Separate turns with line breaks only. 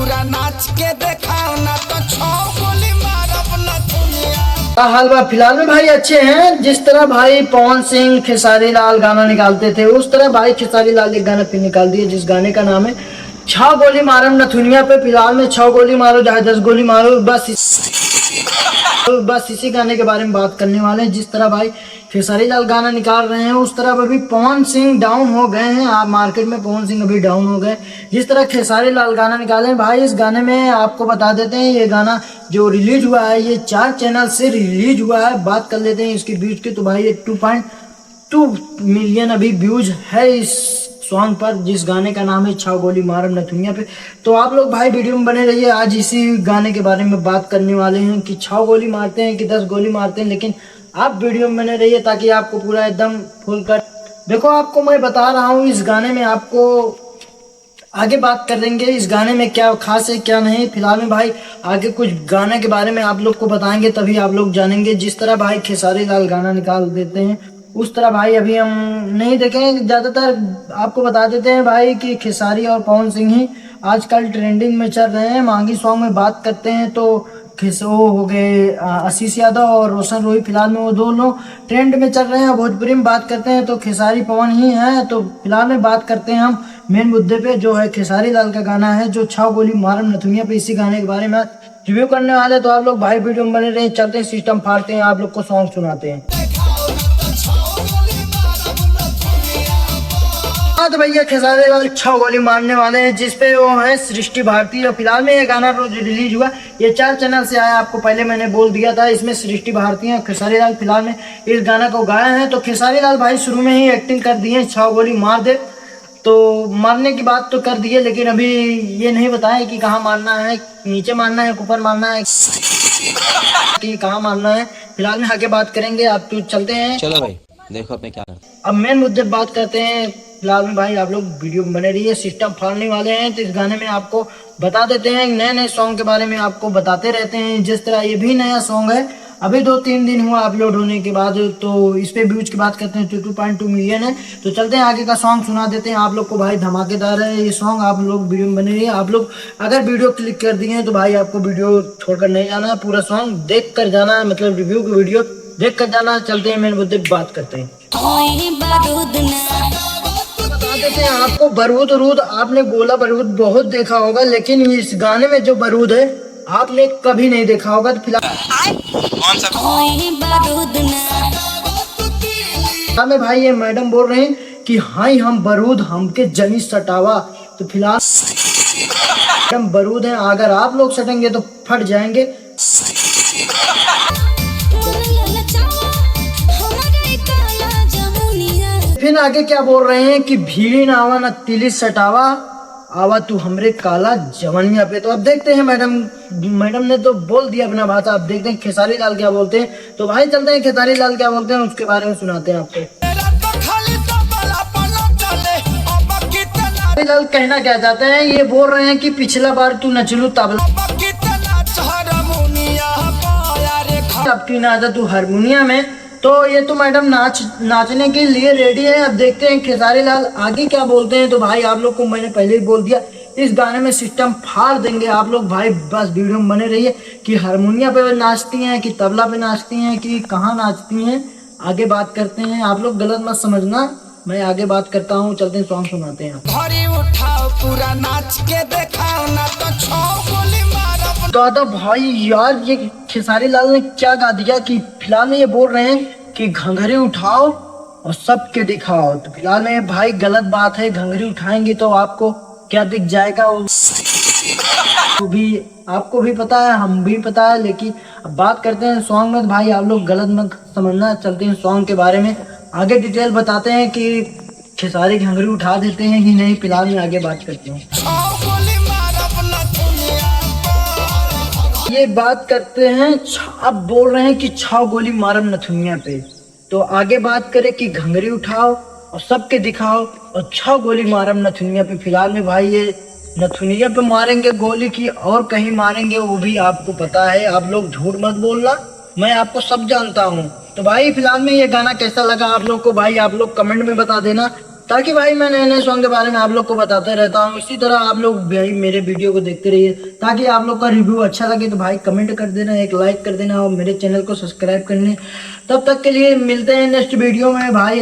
पूरा नाच के दिखाओ ना तो छो गोली मारब ना दुनिया।
हाल बा फिलहाल में भाई अच्छे हैं। जिस तरह भाई पवन सिंह खेसारी लाल गाना निकालते थे उस तरह भाई खेसारी लाल एक गाना फिर निकाल दिए जिस गाने का नाम है छह गोली मारम नथुनिया पे। फिलहाल में 6 गोली मारो चाहे 10 गोली मारो, बस इसी गाने के बारे में बात करने वाले हैं। जिस तरह भाई खेसारी लाल गाना निकाल रहे हैं उस तरह अभी पवन सिंह डाउन हो गए हैं। आप मार्केट में पवन सिंह अभी डाउन हो गए। जिस तरह खेसारी लाल गाना निकाले हैं भाई, इस गाने में आपको बता देते हैं ये गाना जो रिलीज हुआ है ये 4 चैनल से रिलीज हुआ है। बात कर लेते हैं इसके व्यूज की, तो भाई ये 2.2 मिलियन अभी व्यूज है इस सॉन्ग पर जिस गाने का नाम है छह गोली मारम नथुनिया पे। तो आप लोग भाई वीडियो में बने रहिए। आज इसी गाने के बारे में बात करने वाले हैं कि 6 गोली मारते हैं कि 10 गोली मारते हैं, लेकिन आप वीडियो में बने रहिए ताकि आपको पूरा एकदम फुल कर देखो। आपको मैं बता रहा हूँ इस गाने में आपको आगे बात करेंगे इस गाने में क्या खास है क्या नहीं। फिलहाल में भाई आगे कुछ गाने के बारे में आप लोग को बताएंगे तभी आप लोग जानेंगे। जिस तरह भाई खेसारी लाल गाना निकाल देते हैं उस तरह भाई अभी हम नहीं देखेंगे। ज़्यादातर आपको बता देते हैं भाई कि खेसारी और पवन सिंह ही आजकल ट्रेंडिंग में चल रहे हैं। मांगी सॉन्ग में बात करते हैं तो वो हो गए आशीष यादव और रोशन रोही, फिलहाल में वो दोनों ट्रेंड में चल रहे हैं। भोजपुरी में बात करते हैं तो खेसारी पवन ही हैं। तो फिलहाल में बात करते हैं हम मेन मुद्दे पे जो है खेसारी लाल का गाना है जो 6 गोली मारम नथुनिया पे। इसी गाने के बारे में रिव्यू करने वाले, तो आप लोग भाई वीडियो में बने रहे। चलते हैं सिस्टम फाड़ते हैं, आप लोग को सॉन्ग सुनाते हैं। तो भैया खेसारी लाल 6 गोली मारने वाले हैं जिसपे वो है सृष्टि भारती। और फिलहाल में ये गाना रोज रिलीज हुआ, ये 4 चैनल से आया। आपको पहले मैंने बोल दिया था। इसमें सृष्टि भारती और खेसारी लाल फिलहाल में इस गाना को गाए हैं। तो खेसारी लाल भाई शुरू में ही एक्टिंग कर दिए 6 गोली मार दे, तो मारने की बात तो कर दिए, लेकिन अभी ये नहीं बताया कि कहाँ मारना है, नीचे मारना है ऊपर मारना है कि कहाँ मारना है। फिलहाल में आगे बात करेंगे। आप तो चलते हैं,
चलो भाई देखो अपने क्या करते।
अब मेन मुद्दे बात करते हैं। फिलहाल में भाई आप लोग वीडियो में बने रहिए। सिस्टम फाड़ने वाले हैं तो इस गाने में आपको बता देते हैं नए नए सॉन्ग के बारे में आपको बताते रहते हैं। जिस तरह ये भी नया सॉन्ग है, अभी 2-3 दिन हुआ अपलोड होने के बाद। तो इस पे व्यूज की बात करते हैं तो 2.2 मिलियन है। तो चलते हैं आगे का सॉन्ग सुना देते हैं आप लोग को। भाई धमाकेदार है ये सॉन्ग, आप लोग वीडियो में बने रहिए। आप लोग अगर वीडियो क्लिक कर दिए हैं तो भाई आपको वीडियो छोड़कर नहीं जाना है, पूरा सॉन्ग देख कर जाना है, मतलब रिव्यू की वीडियो देख कर जाना। चलते हैं मेन मुद्दे बात करते हैं। बता देते हैं आपको बारूद रूद, आपने गोला बारूद बहुत देखा होगा, लेकिन इस गाने में जो बारूद है आपने कभी नहीं देखा होगा। तो फिलहाल में भाई ये मैडम बोल रहे हैं कि हाँ हम बारूद हमके जनी सटावा। तो फिलहाल मैडम बारूद हैं, अगर आप लोग सटेंगे तो फट जाएंगे। फिर आगे क्या बोल रहे हैं कि भीड़ी ना आवा ना तिली सटावा आवा तू हमरे काला जवनिया पे। तो अब देखते हैं मैडम ने तो बोल दिया अपना बात। आप देखते हैं खेसारी लाल क्या बोलते हैं। तो भाई चलते हैं खेसारी लाल क्या बोलते हैं उसके बारे में सुनाते हैं आपको। खेसारी लाल कहना क्या चाहते हैं, ये बोल रहे हैं कि पिछला बार तू नचलू तबला, अब की नाचा तू हारमोनिया में। तो ये तो मैडम नाचने के लिए रेडी है। अब देखते हैं खेसारी लाल आगे क्या बोलते हैं। तो भाई आप लोग को मैंने पहले ही बोल दिया इस गाने में सिस्टम फाड़ देंगे। आप लोग भाई बस वीडियो में बने रहिए कि हारमोनिया पे नाचती हैं कि तबला पे नाचती हैं कि कहाँ नाचती हैं। आगे बात करते हैं, आप लोग गलत मत समझना, मैं आगे बात करता हूँ। चलते हैं सॉन्ग सुनाते हैं।
उठाओ पूरा नाच के दिखाओ ना तो 6 गोली मारब।
दादा भाई यार ये खेसारी लाल ने क्या गा दिया कि फिलहाल में ये बोल रहे हैं कि घंघरी उठाओ और सबके दिखाओ। तो फिलहाल में भाई गलत बात है, घंघरी उठाएंगे तो आपको क्या दिख जाएगा वो भी आपको भी पता है, हम भी पता है। लेकिन अब बात करते हैं सॉन्ग में, तो भाई आप लोग गलत मत समझना। चलते हैं सॉन्ग के बारे में, आगे डिटेल बताते हैं कि खेसारी घंघरी उठा देते हैं कि नहीं। फिलहाल में आगे बात करते हैं, ये बात करते हैं। अब बोल रहे हैं कि 6 गोली मारम नथुनिया पे। तो आगे बात करें कि घंघरी उठाओ और सबके दिखाओ और 6 गोली मारम नथुनिया पे। फिलहाल में भाई ये नथुनिया पे मारेंगे गोली की और कहीं मारेंगे वो भी आपको पता है। आप लोग झूठ मत बोलना, मैं आपको सब जानता हूँ। तो भाई फिलहाल में ये गाना कैसा लगा आप लोग को, भाई आप लोग कमेंट में बता देना। ताकि भाई मैं नए नए सॉन्ग के बारे में आप लोग को बताते रहता हूँ। इसी तरह आप लोग भाई मेरे वीडियो को देखते रहिए, ताकि आप लोग का रिव्यू अच्छा लगे तो भाई कमेंट कर देना, एक लाइक कर देना और मेरे चैनल को सब्सक्राइब करने। तब तक के लिए मिलते हैं नेक्स्ट वीडियो में भाई।